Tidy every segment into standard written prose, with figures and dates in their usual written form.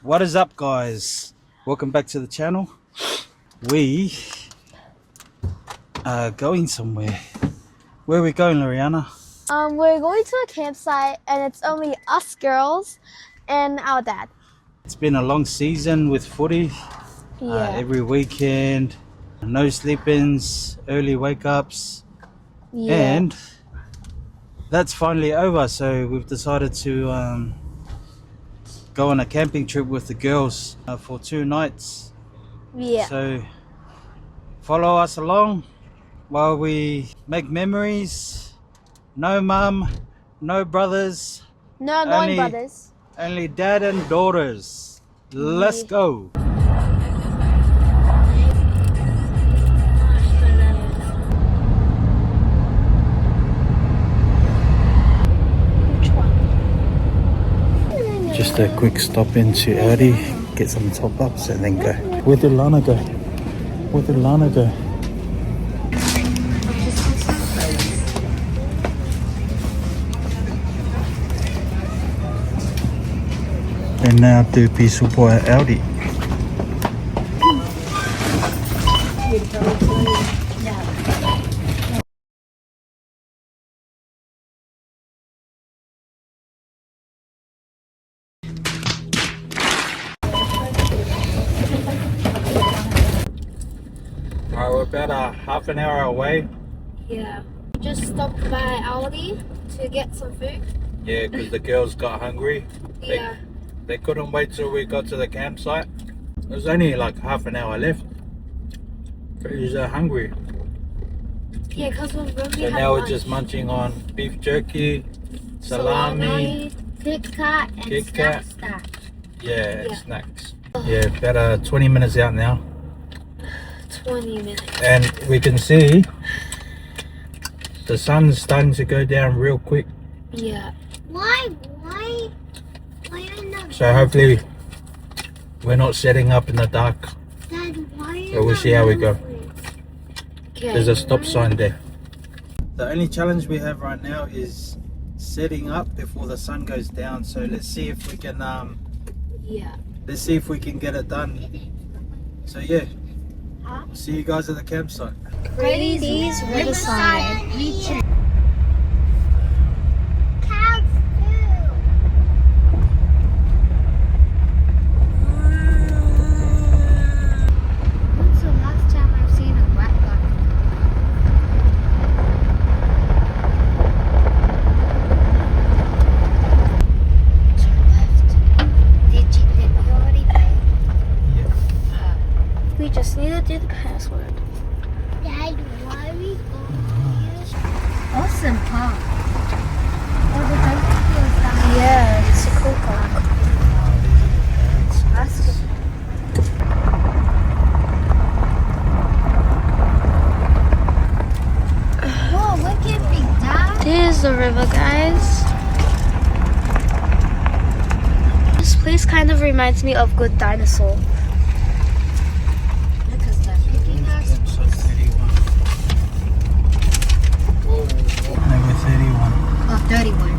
What is up, guys? Welcome back to the channel. We are going somewhere. Where are we going, Loriana? We're going to a campsite and it's only us girls and our dad. It's been a long season with footy. Every weekend, no sleep-ins, early wake-ups, and that's finally over. So we've decided to go on a camping trip with the girls for 2 nights. So follow us along while we make memories. No mum, no brothers, No annoying brothers. Only dad and daughters. Let's go. Just a quick stop into Aldi, get some top ups and then go. Where did Lana go? Where did Lana go? And now to piso po Aldi. Alright, we're about a half an hour away. Yeah. We just stopped by Aldi to get some food. Yeah, because the girls got hungry. Yeah. They couldn't wait till we got to the campsite. There's only like half an hour left. But they're hungry. Yeah, because So now we're just munching on beef jerky, salami, Kit Kat, and Kat. Snack. Yeah, snacks. Yeah, about 20 minutes out now. 20 minutes. And we can see the sun's starting to go down real quick. Yeah. Why are not? So hopefully we're not setting up in the dark. Dad, why But we'll see how we go. Okay. There's a stop sign there. The only challenge we have right now is setting up before the sun goes down. So let's see if we can let's see if we can get it done. So yeah, see you guys at the campsite. Grady Riverside Retreat. When's the last time I've seen a black guy? Turn left. Did you already pay? Yeah. We just need to do the password. Dad, why are we going to use Awesome park. Oh, the jungle feels down. Yeah, it's a cool park. That's good. Whoa, look at Big Dad. There's the river, guys. This place kind of reminds me of Good Dinosaur. Because they're picking us. Episode 31. Number 31. Oh, 31.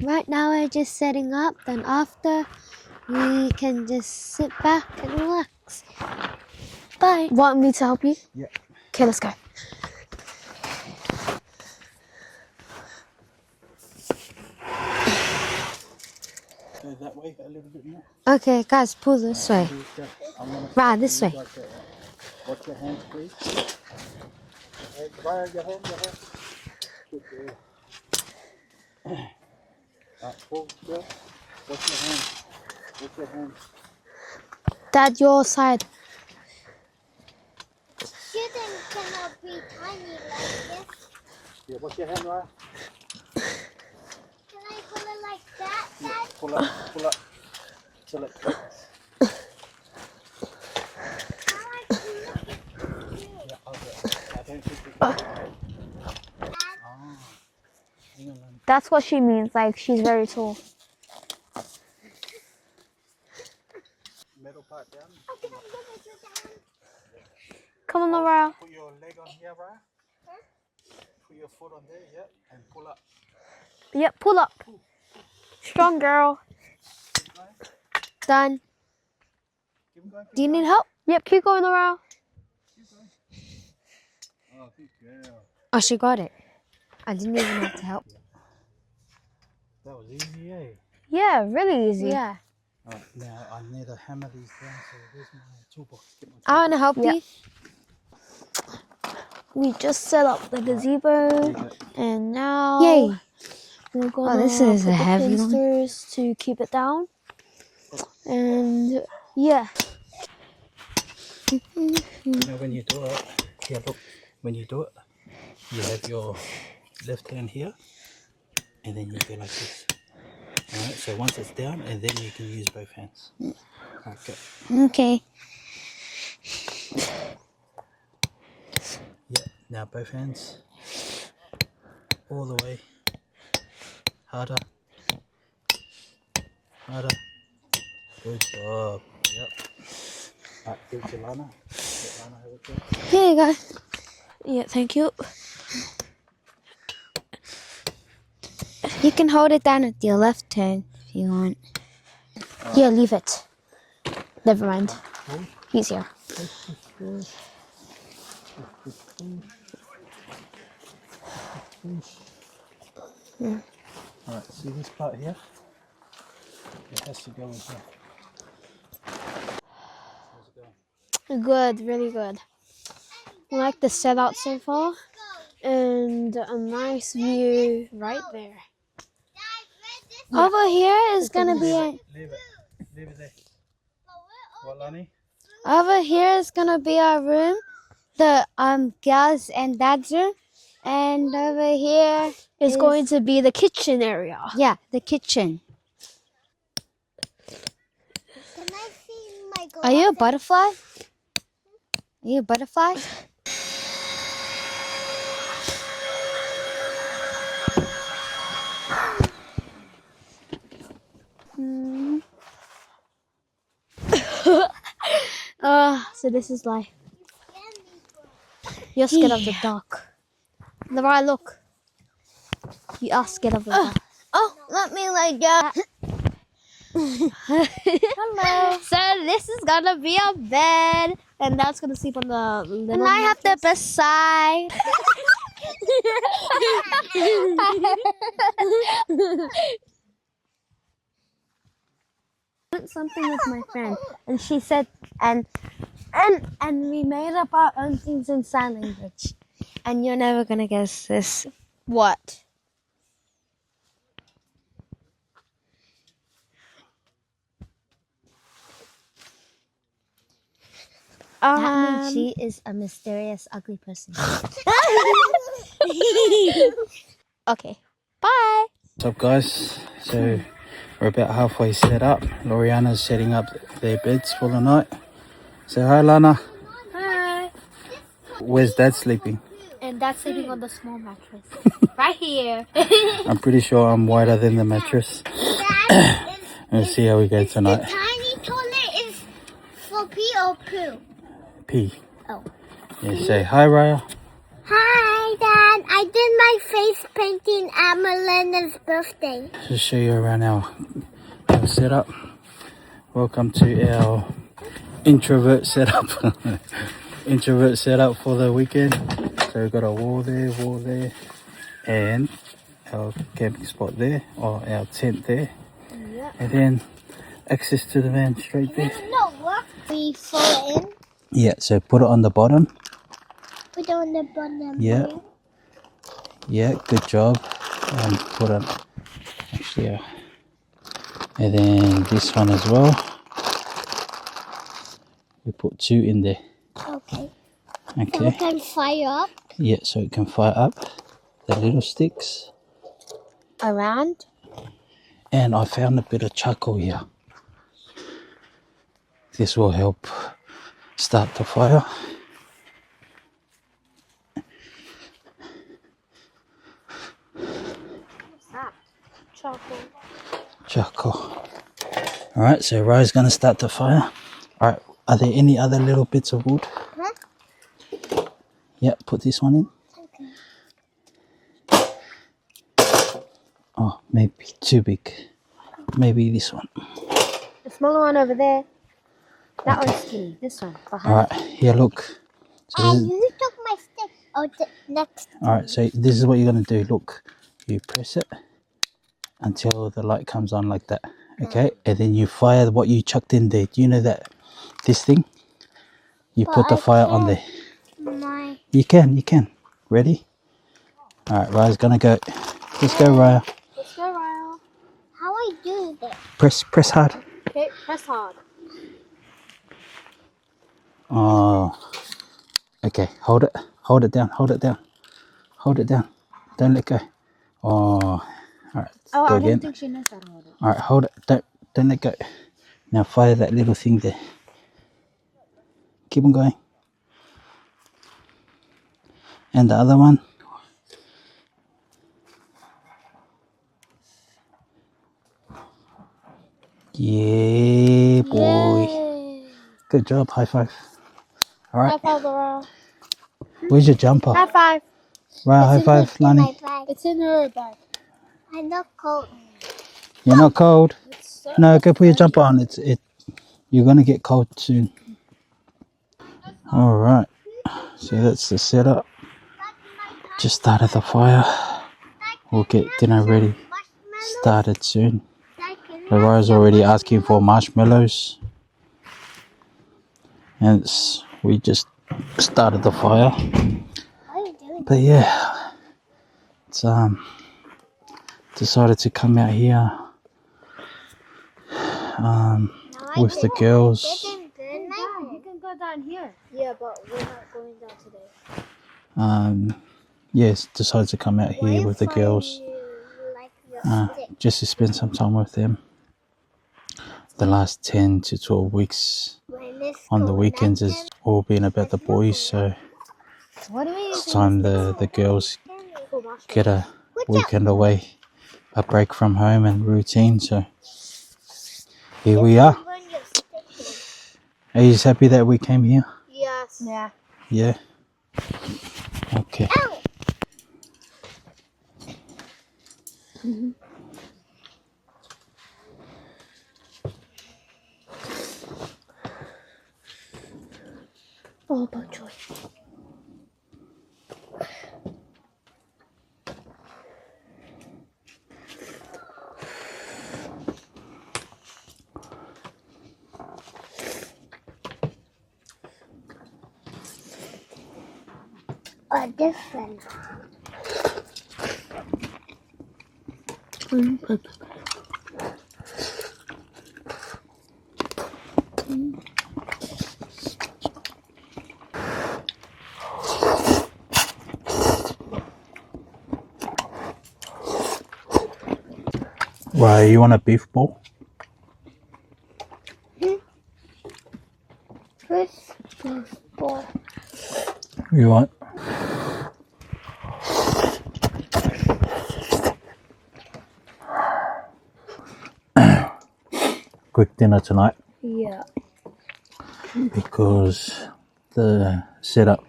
Right now we're just setting up, then after we can just sit back and relax. Bye. Want me to help you? Yeah. Okay, let's go. Go that way a little bit more. Okay, guys, pull this way. Right, this way. Watch your hands, please. Your hand. Good girl. Pull, girl. Watch your hands. Watch your hands. Dad, your side. Shouldn't cannot be tiny like this. Yeah, watch your hand, Ryan. Can I pull it like that, Dad? Pull up. Till it clicks. I like to look at you. Yeah, I'll do it. I don't think we can. Hang on. That's what she means, like she's very tall. part down. Come on, Laura. Put your leg on here, Raya. Put your foot on there, yep, and pull up. Yep, pull up. Strong girl. Keep going. Done. Keep going. Do you need help? Yep, keep going, Laura. Keep going. Oh, good girl. Oh, she got it. I didn't even have to help. That was easy, eh? Yeah, really easy. Yeah. Alright, now I need to hammer these down, so where's my toolbox? Get my I want to help toolbox. you. We just set up the gazebo, and now we're gonna this is put a the heavy one. pinsters to keep it down. And yeah. You know when you do it, here look, when you do it, you have your left hand here, and then you go like this. Alright, so once it's down, and then you can use both hands. Okay. Okay. Yeah, now both hands. All the way. Harder. Harder. Good job. Yep. Alright, give it to Lana. Let Lana have it too. Here you go. Yeah, thank you. You can hold it down with your left hand if you want. Yeah, leave it. Never mind. He's here. Alright, see this part here? It has to go in here. How's it going? Good, really good. I like the setup so far. And a nice view right there. Over here is gonna be Leave it. Leave it there. What, Lani? over here is gonna be our room, the girls and dad's room, and over here It's going to be the kitchen area. yeah, the kitchen. Can I see my Are you a butterfly? Are you a butterfly? So this is life. You're scared of the dark. Laura, look. You are scared of the dark. Oh, let me let go. Hello. So this is gonna be a bed, and that's gonna sleep on the little. And I have the best side. Something with my friend, and she said, and we made up our own things in sign language, and you're never gonna guess this. What? That means she is a mysterious, ugly person. Okay. Bye. What's up, guys? So we're about halfway set up. Loriana's setting up their beds for the night. Say hi, Lana. Hi. Where's Dad sleeping? And that's sleeping on the small mattress. Right here. I'm pretty sure I'm wider than the mattress. Let's see how we go The tonight. tiny toilet is for pee or poo? Pee. Oh. Yeah, say hi, Raya. Hi, Dad. I did my face painting at Melena's birthday. Just show you around our setup. Welcome to our introvert setup. Introvert setup for the weekend. So we've got a wall there, and our camping spot there, or our tent there. Yep. And then access to the van straight there. No, what? We fall in. Yeah, so put it on the bottom. Put it on the bottom. Yeah. Yeah, good job. And put it actually, and then this one as well. We put 2 in there. Okay. So we Okay. can fire up. Yeah, so it can fire up the little sticks. Around. And I found a bit of charcoal here. This will help start the fire. Charcoal. Alright, so Ray's going to start the fire. Are there any other little bits of wood? Huh? Yeah, put this one in. Okay. Oh, maybe too big. Maybe this one. The smaller one over there. That one's skinny. This one. Behind. Alright, here, look. So And you took my stick. Oh, the next. alright, so this is what you're going to do. Look, you press it until the light comes on like that. Okay, and then you fire what you chucked in there. Do you know that? This thing? You put the fire on there. My. You can. Ready? Alright, Raya's going to go. Let's go, Raya. Let's go, Ryle. How I do that? Press hard. Okay, press hard. Oh, okay. Hold it down. Hold it down. Don't let go. Oh, all right. Oh, Go I again. don't think she knows how to hold it. All right, hold it. Don't let go. Now fire that little thing there. Keep on going. And the other one. Yeah, boy. Yay. Good job. High five. All right. High five, Ryle. Where's your jumper? High five. Right, high five, My Lani. bag. It's in her bag. I'm not cold. You're not cold? It's so No, go put your jumper on. You're gonna get cold soon. All right. So that's the setup. Just started the fire. We'll get dinner ready. Started soon. Laura's already asking for marshmallows. And we just started the fire. What are you doing? But yeah, it's decided to come out here with the girls. You can go down here. Yeah, but we're not going down today. Yes, decided to come out here with the girls just to spend some time with them. The last 10 to 12 weeks on the weekends has all been about the boys, so What do we it's time the girls get a weekend away, a break from home and routine. So here we are. Are you happy that we came here? Yes. Yeah. Yeah. Okay. All about joy. Different. Why, you want a beef ball? First ball. You want? Quick dinner tonight Yeah. because the setup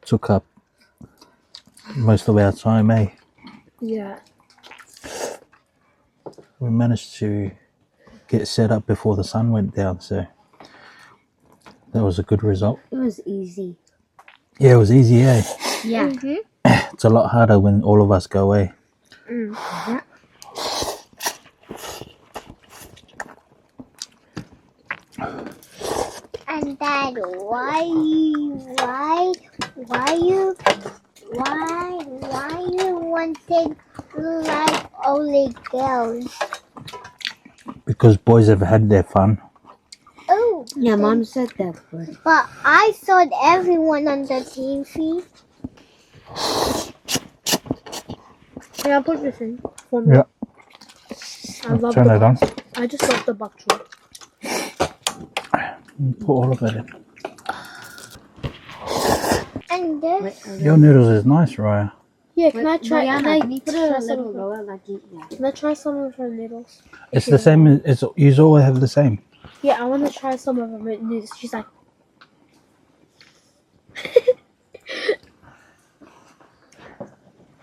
took up most of our time, eh? Yeah. We managed to get set up before the sun went down, so that was a good result. It was easy. Yeah, it was easy, eh? Yeah. It's a lot harder when all of us go away. Yeah. And Dad, why you wanted like only girls? Because boys have had their fun. Oh, Yeah, Mom said that word. but I saw everyone on the TV. Yeah, I'll put this in for me. Yeah. I love Turn it on. I just love the bok choy. Put all of it in. And this, Your noodles is nice, Raya. Yeah, can I try? Diana, Can can you put it a try little some? lower, like you, yeah. Can I try some of her noodles? It's the same. You always have the same. Yeah, I want to try some of them. And she's like,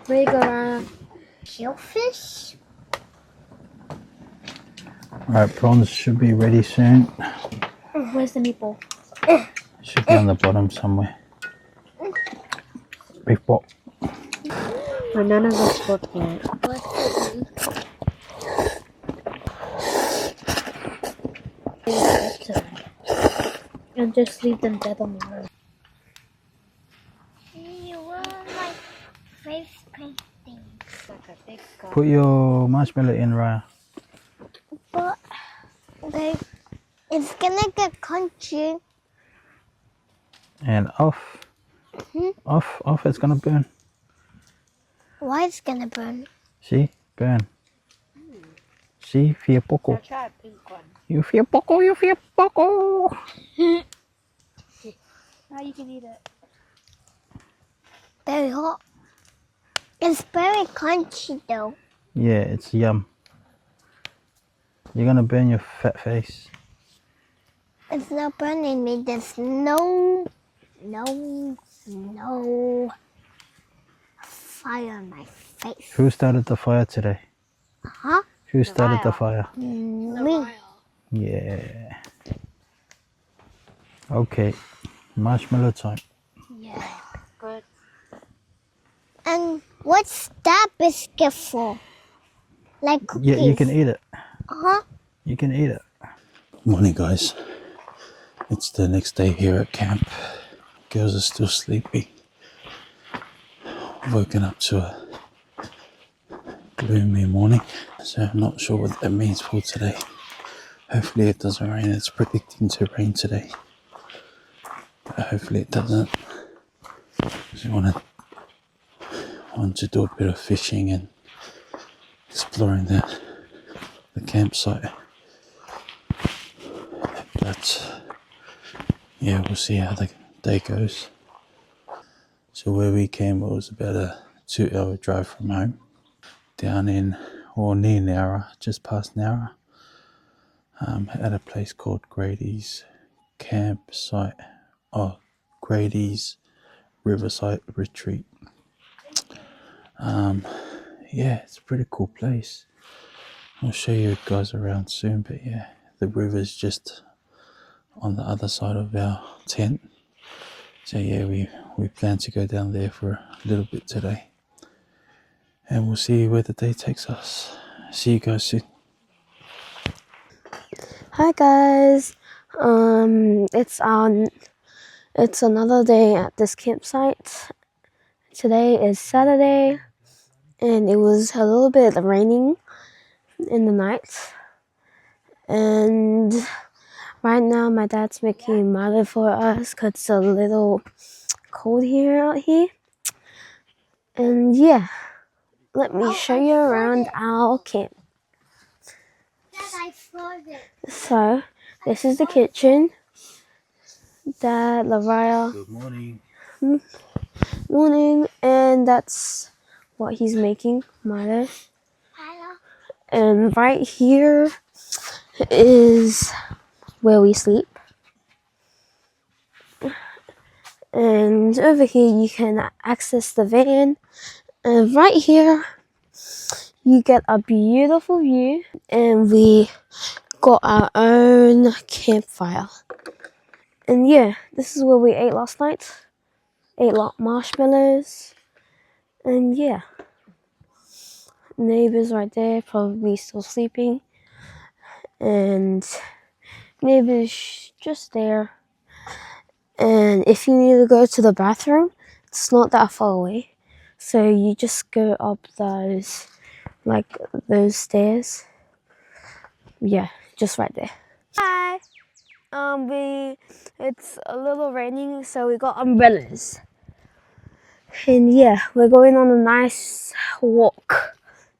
where you go, Ryan? Shellfish? Alright, prawns should be ready soon. Where's the meatball? Should be on the bottom somewhere. Beef ball. My none of us got yet. And just leave them dead on the road. You want my face painting? Put your marshmallow in, Raya. But it's gonna get crunchy. And off. Off, it's gonna burn. Why it's gonna burn? See? Burn. See? Fia poco. You fia poco, you fia poco. Now you can eat it. Very hot. It's very crunchy though. Yeah, it's yum. You're gonna burn your fat face. It's not burning me. There's no fire on my face. Who started the fire today? Huh? Who started the fire? Me. Yeah. Okay. Marshmallow time. Yeah. Good. And what's that biscuit for? Like cookies? Yeah, you can eat it. Uh-huh. You can eat it. Morning, guys. It's the next day here at camp. Girls are still sleeping. Woken up to a gloomy morning, so I'm not sure what that means for today. Hopefully it doesn't rain. It's predicting to rain today, but hopefully it doesn't. So I want to do a bit of fishing and exploring the campsite. But yeah, we'll see how the day goes. So where we came, it was about a 2-hour drive from home, down in, or near Nowra, just past Nowra, at a place called Grady's campsite, Grady's Riverside Retreat. Yeah, it's a pretty cool place. I'll show you guys around soon, but yeah, the river's just on the other side of our tent. So yeah, we plan to go down there for a little bit today, and we'll see where the day takes us. See you guys soon. Hi guys. It's another day at this campsite. Today is Saturday, and it was a little bit raining in the night. And right now, my dad's making milo for us because it's a little cold out here. And yeah, let me show you around our camp. Dad, I floated. So, this is the kitchen. Dad, Lavaya. Good morning. Morning, and that's what he's making, milo. Hello. And right here is where we sleep. And over here you can access the van. And right here you get a beautiful view, and we got our own campfire. And yeah, this is where we ate last night. Ate marshmallows. And yeah, neighbors right there, probably still sleeping. And neighbors just there. And if you need to go to the bathroom, it's not that far away. So you just go up those stairs. Yeah, just right there. Hi. It's a little raining, so we got umbrellas. And yeah, we're going on a nice walk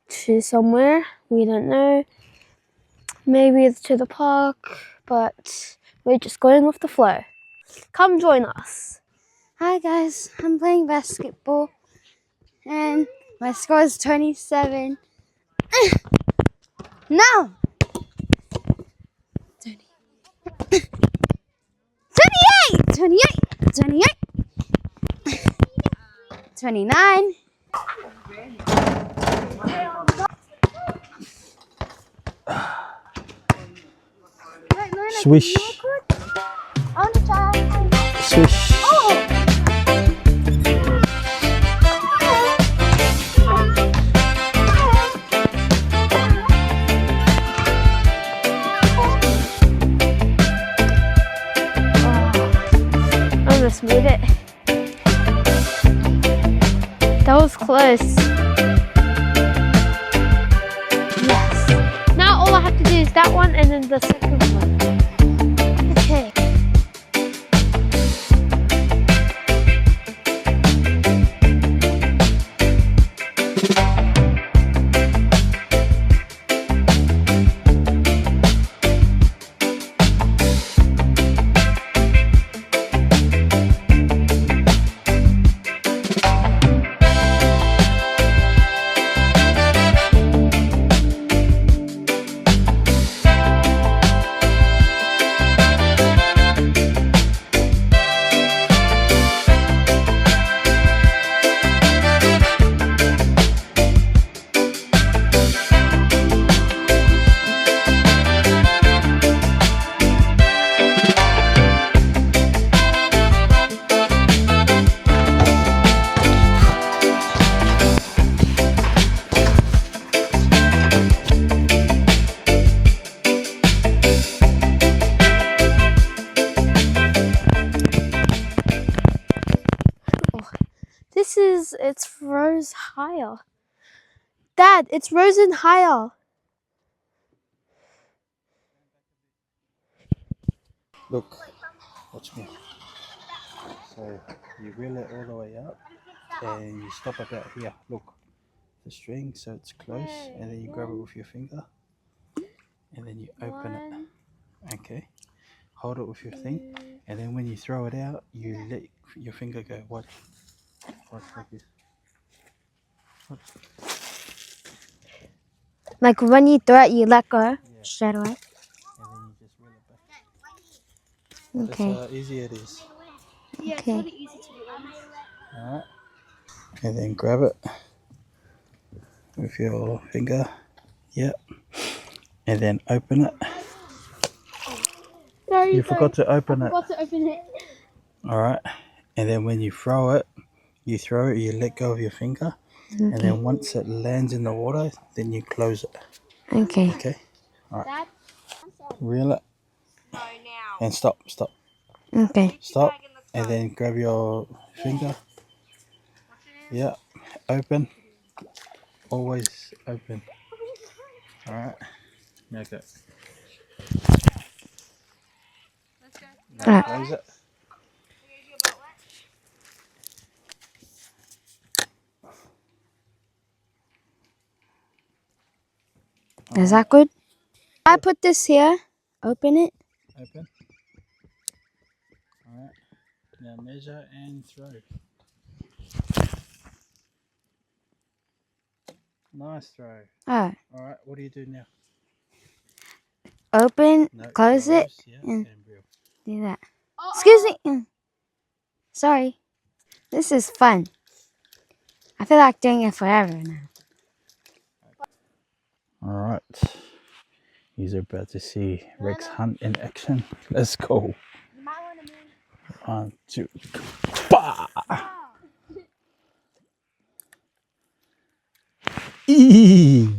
to somewhere. We don't know. Maybe it's to the park, but we're just going with the flow. Come join us. Hi guys, I'm playing basketball and my score is 27. No! 30. 28, 28, 29. Swish. I want to try. Swish. I almost made it. That was close. Yes. Now all I have to do is that one and then the second one. Okay. It's rose higher. Dad, it's risen higher. Look, watch me. So you reel it all the way up and you stop about here. Look, the string, so it's close, and then you grab it with your finger and then you open it. Okay, hold it with your thing, and then when you throw it out, you let your finger go. Watch like this. Watch. Like when you throw it, you let go straight away. And then you just reel it back. Okay. That's how easy it is. Okay. Alright. And then grab it with your finger. Yep. And then open it. Sorry, You forgot to open it. to open it. Alright. And then when you throw it, you let go of your finger. Okay. And then once it lands in the water, then you close it. Okay. Okay? Alright. Reel it. And stop. Okay. Stop. And then grab your finger. Yeah. Open. Always open. Alright. Now go. Now close it. Is that good? I put this here. Open it. Open. Alright. Now measure and throw. Nice throw. Oh. Alright, what do you do now? Open, No, close it, yeah, and reel. do that. Excuse me. Sorry. This is fun. I feel like doing it forever now. Alright. You're about to see Rex hunt in action. Let's go. 1, 2. Bah! Eee!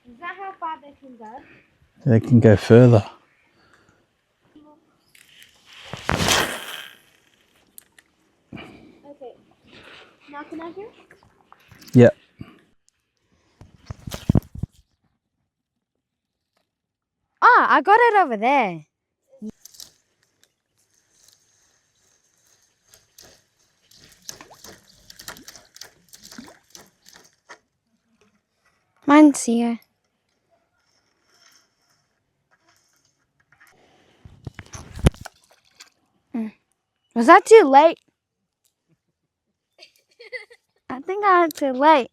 Is that how far they can go? They can go further. Okay. Now can I hear? Yep. Oh, I got it over there. Mine's here. Was that too late? think I'm too late.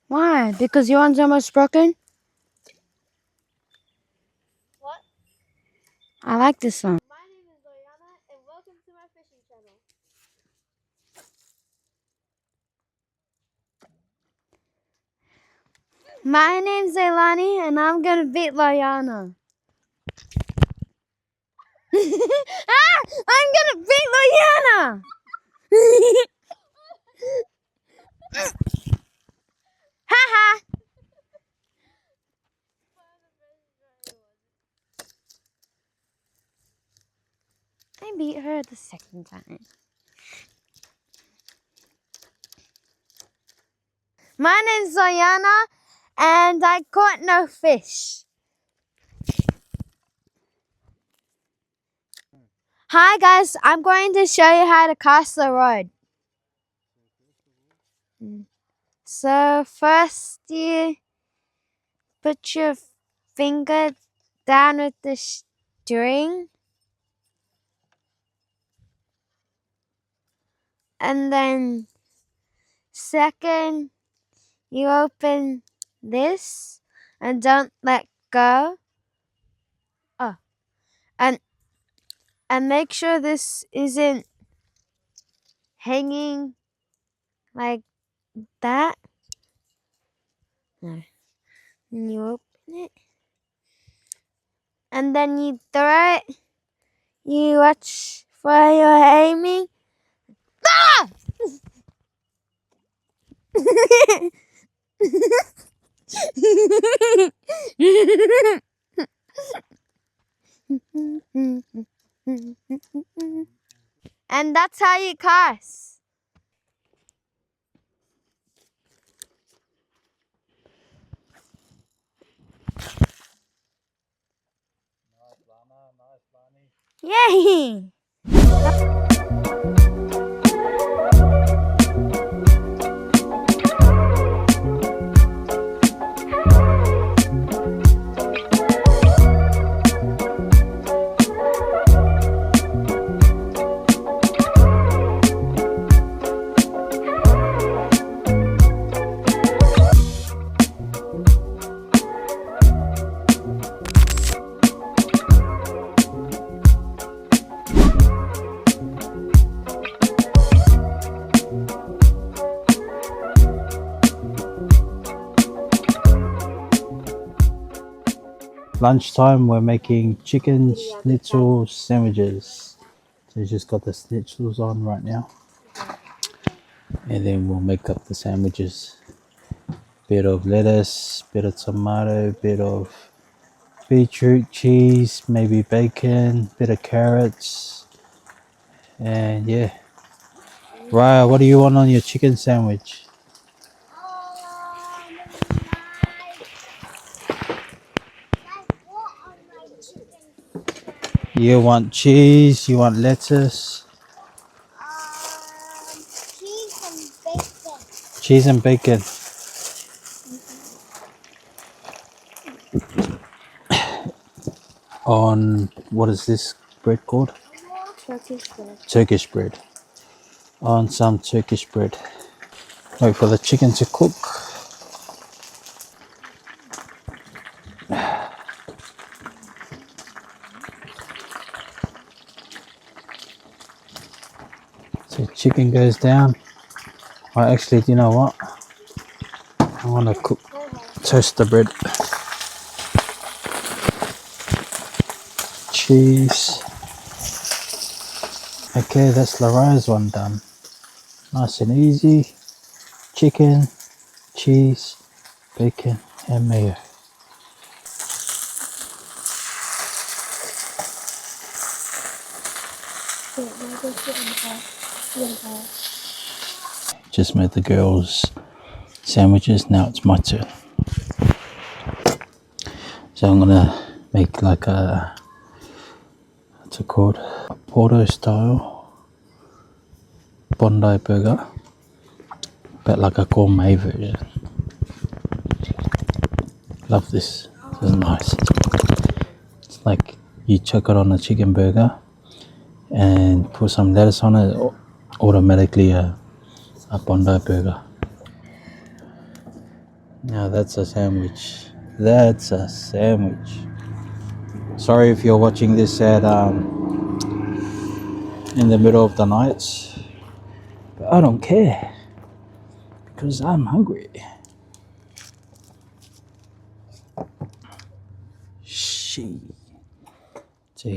Why? Because your arm's almost broken? What? I like this song. My name is Oriana, and welcome to my fishing channel. My name's Elani, and I'm gonna beat Loyana. I'm gonna beat Loyana! Haha! I beat her the second time. My name's Loyana, and I caught no fish. Hi guys, I'm going to show you how to cast the rod. So first you put your finger down with the string, and then second you open this and don't let go. Oh, and make sure this isn't hanging like that. No. And you open it, and then you throw it. You watch where you're aiming. Ah! And that's how you cast. Yay! Lunchtime, we're making chicken schnitzel sandwiches. So you just got the schnitzels on right now. And then we'll make up the sandwiches. Bit of lettuce, bit of tomato, bit of beetroot, cheese, maybe bacon, bit of carrots. And yeah. Raya, what do you want on your chicken sandwich? You want cheese, you want lettuce? Cheese and bacon. Cheese and bacon. On, what is this bread called? Turkish bread. Turkish bread. On some Turkish bread. Wait for the chicken to cook. So chicken goes down. Oh, actually, do you know what? I want to toast the bread. Cheese. Okay, that's Lara's one done. Nice and easy. Chicken, cheese, bacon, and mayo. Just made the girls sandwiches. Now it's my turn. So I'm gonna make like a, what's it called? A Porto style Bondi burger, but like a gourmet version. Love this. This is nice. It's like you chuck it on a chicken burger and put some lettuce on it, automatically a Bondi burger. Now that's a sandwich. That's a sandwich. Sorry if you're watching this at in the middle of the night, but I don't care because I'm hungry. She. Do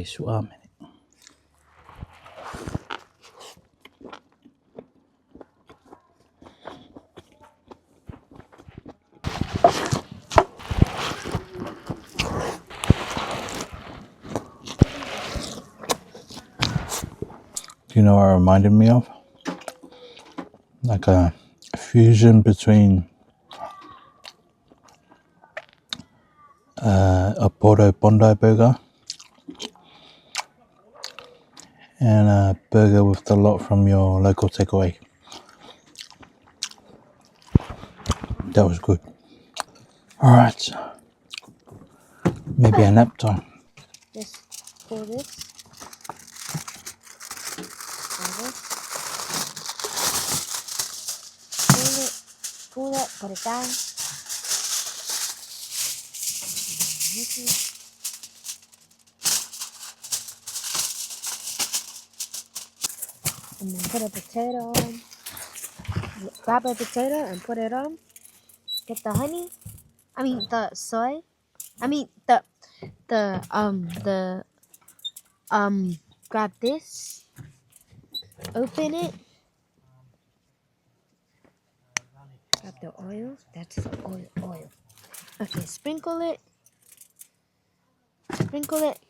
you know what it reminded me of? Like a fusion between a Porto Bondi burger and a burger with the lot from your local takeaway. That was good. Alright, maybe a nap time. Just pull this. Pull it, put it down. And then put a potato on. Grab a potato and put it on. Get the honey. I mean the soy. I mean the grab this. Open it. Grab the oil. That's the oil. Okay, sprinkle it.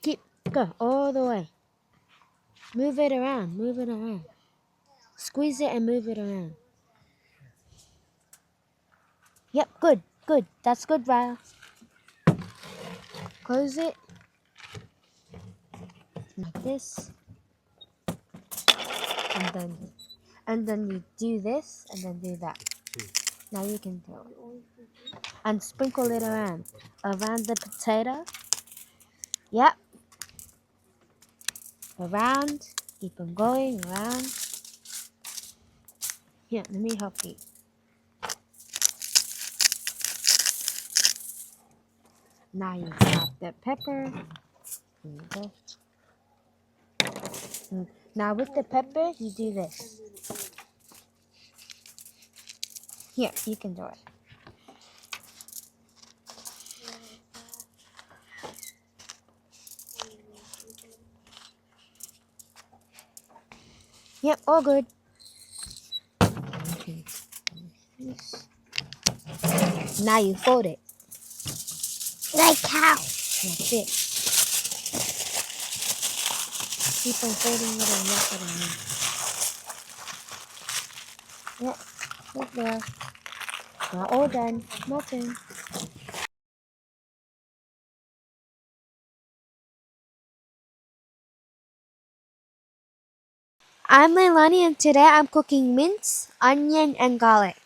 Keep go all the way. Move it around. Squeeze it and move it around. Yep, good. That's good, Ryle. Close it. Like this. And then you do this and then do that. Now you can throw it. And sprinkle it around the potato. Yep. Around. Keep on going around. Here, let me help you. Now you grab the pepper. Here you go. Now with the pepper, you do this. Here, you can do it. Yep, all good. Okay. Now you fold it. Like how? That's it. Keep on folding it and wrap it around. Yep, right there. Now all done. My turn. I'm Leilani and today I'm cooking mince, onion, and garlic.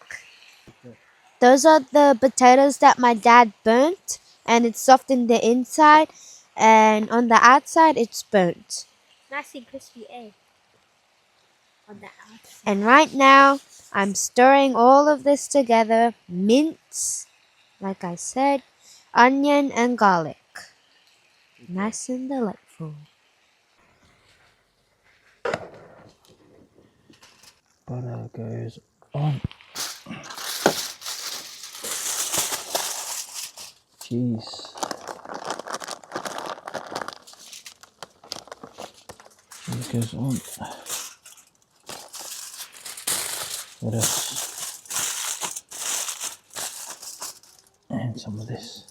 Those are the potatoes that my dad burnt, and it's soft in the inside, and on the outside it's burnt. Nice and crispy egg on the outside. And right now I'm stirring all of this together, mince, like I said, onion, and garlic. Nice and delightful. Butter goes on. Cheese. Cheese goes on. What else? And some of this.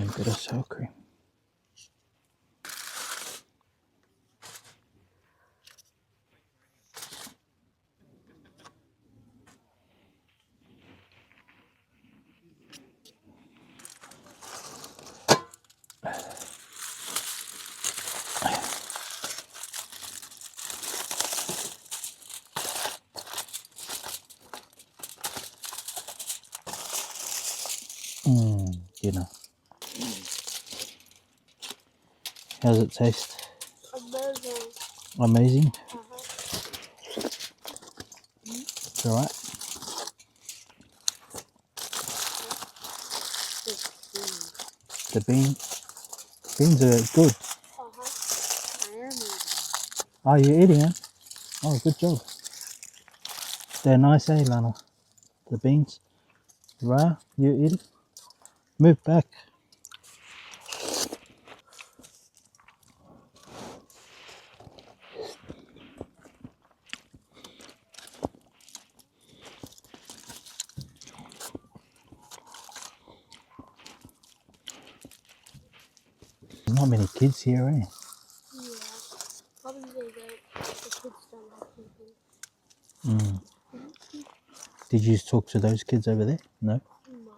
a bit of sour cream. Dinner. How's it taste? Amazing. Amazing? It's alright? The beans are good. I am eating. Oh, you're eating it? Oh, good job. They're nice, eh, Lana? The beans. Raya, you eat it? Move back. There's not many kids here, eh? Yeah. Probably they don't. The kids don't like people. Did you talk to those kids over there? No? No.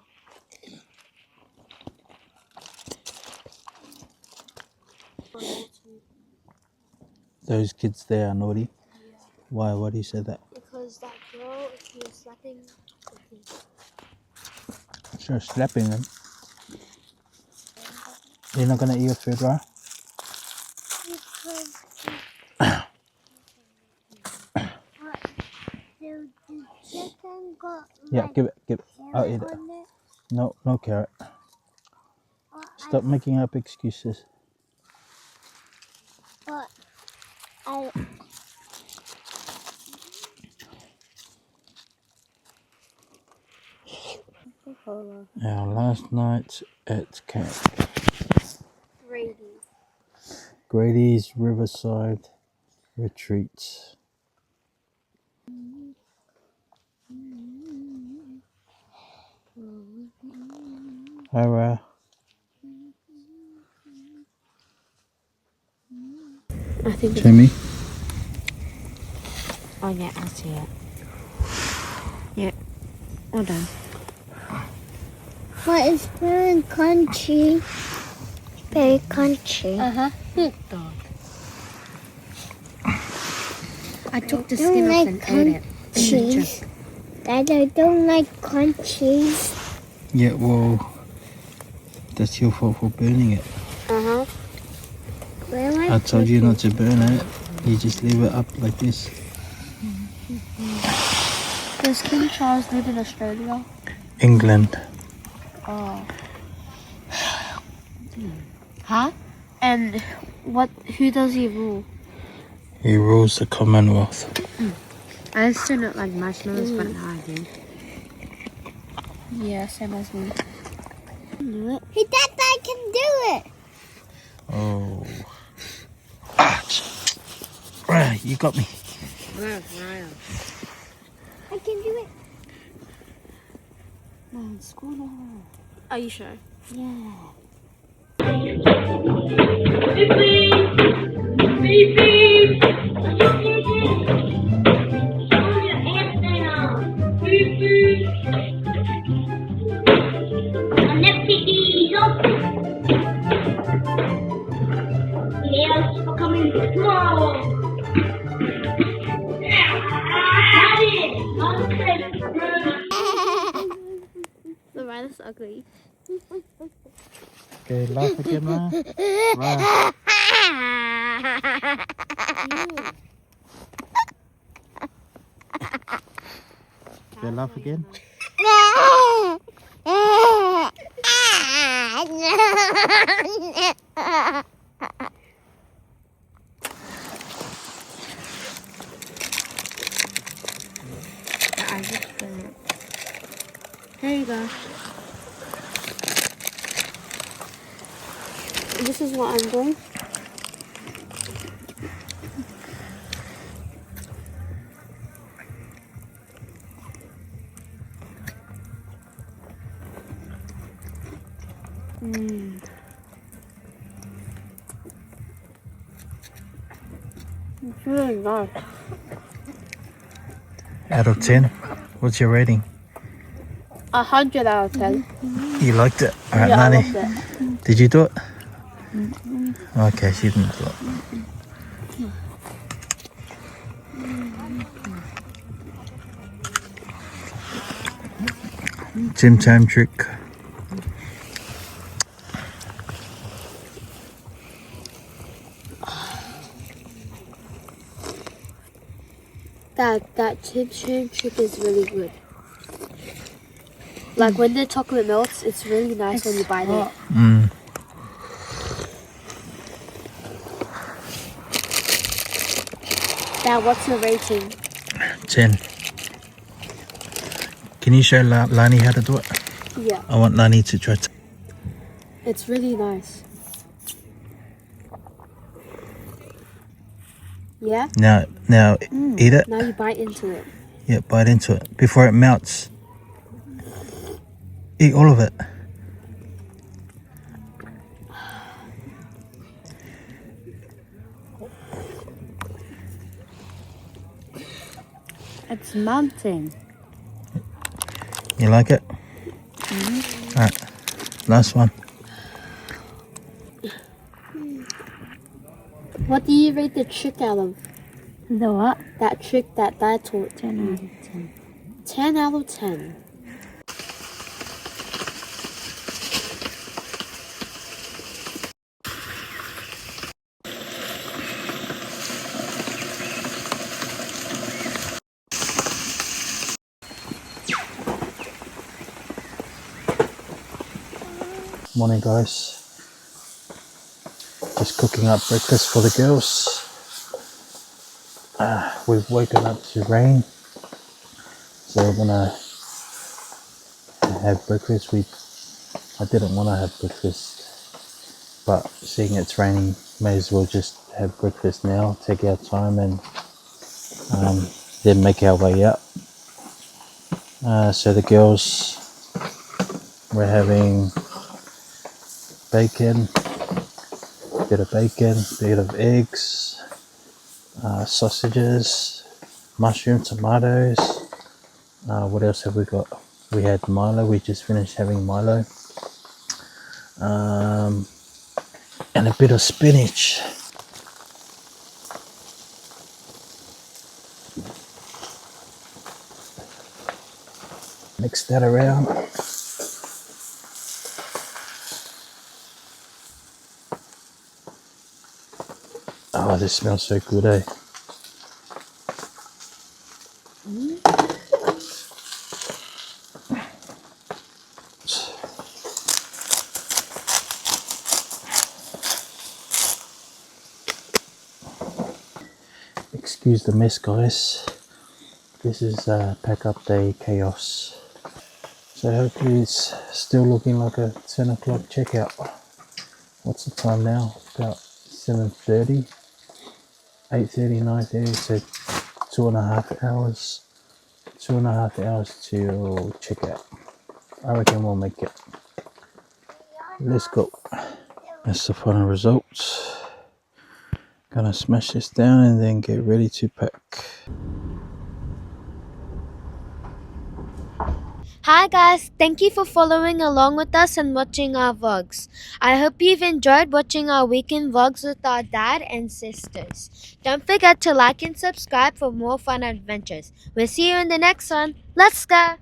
Or naughty. Those kids there are naughty? Yeah. Why? Why do you say that? Because that girl, she was slapping the kid. Sure, slapping them. You're not going to eat your food, right? The chicken got Yeah, give it. I'll eat it. on it. No, no carrot. Stop making up excuses. But I Our last night at camp. Grady's Riverside Retreat. Hi, Ra. I think Timmy. Oh yeah, I see it. Yeah. All done. but it's very crunchy. Very crunchy. Dog. I took the don't skin off like and ate it. Cheese. Dad, I don't like crunchies. Yeah, well, that's your fault for burning it. Where I told you not to burn it. You just leave it up like this. Does King Charles live in Australia? England. Oh. Huh? And who does he rule? He rules the Commonwealth. I still not like marshmallows, but now I do. Yeah, same as me. Hey, Dad, I can do it. Oh. Right, you got me. I can do it. Man, school now. Are you sure? Yeah. Coming tomorrow. The Riley's ugly. Okay, laugh again, Ra. Ra. Okay, laugh again. I just burn it. There you go. This is what I'm doing. It's really nice. Out of 10, what's your rating? 100 out of 10. You liked it? Alright, Yeah, I Nani, loved it. did you do it? Okay, she didn't do it. Gym time trick. That chim chim trick is really good. Like when the chocolate melts, it's really nice when you bite it. Mm. Dad, what's your rating? 10. Can you show Lani how to do it? Yeah, I want Lani to try to. it's really nice. Yeah? Now eat it. Now you bite into it. Yeah, bite into it before it melts. Eat all of it. It's melting. You like it? Alright, last one. What do you rate the trick out of? The what? That trick that Dad taught 10 you. out of 10. 10 out of 10. Morning, guys. Just cooking up breakfast for the girls. We've woken up to rain, so we're gonna have breakfast. I didn't want to have breakfast, but seeing it's raining, may as well just have breakfast now. Take our time and then make our way up. So the girls, we're having bacon, bit of eggs, sausages, mushroom, tomatoes. What else have we got? We had Milo. We just finished having Milo. And a bit of spinach. Mix that around. Oh, this smells so good, eh? Excuse the mess, guys. This is pack up day chaos. So hopefully it's still looking like a 10 o'clock checkout. What's the time now? About 7:30, 8:30, 9:30. So 2.5 hours. 2.5 hours till checkout. I reckon we'll make it. Let's go. That's the final result. Gonna smash this down and then get ready to pack. Hi guys, thank you for following along with us and watching our vlogs. I hope you've enjoyed watching our weekend vlogs with our dad and sisters. Don't forget to like and subscribe for more fun adventures. We'll see you in the next one. Let's go!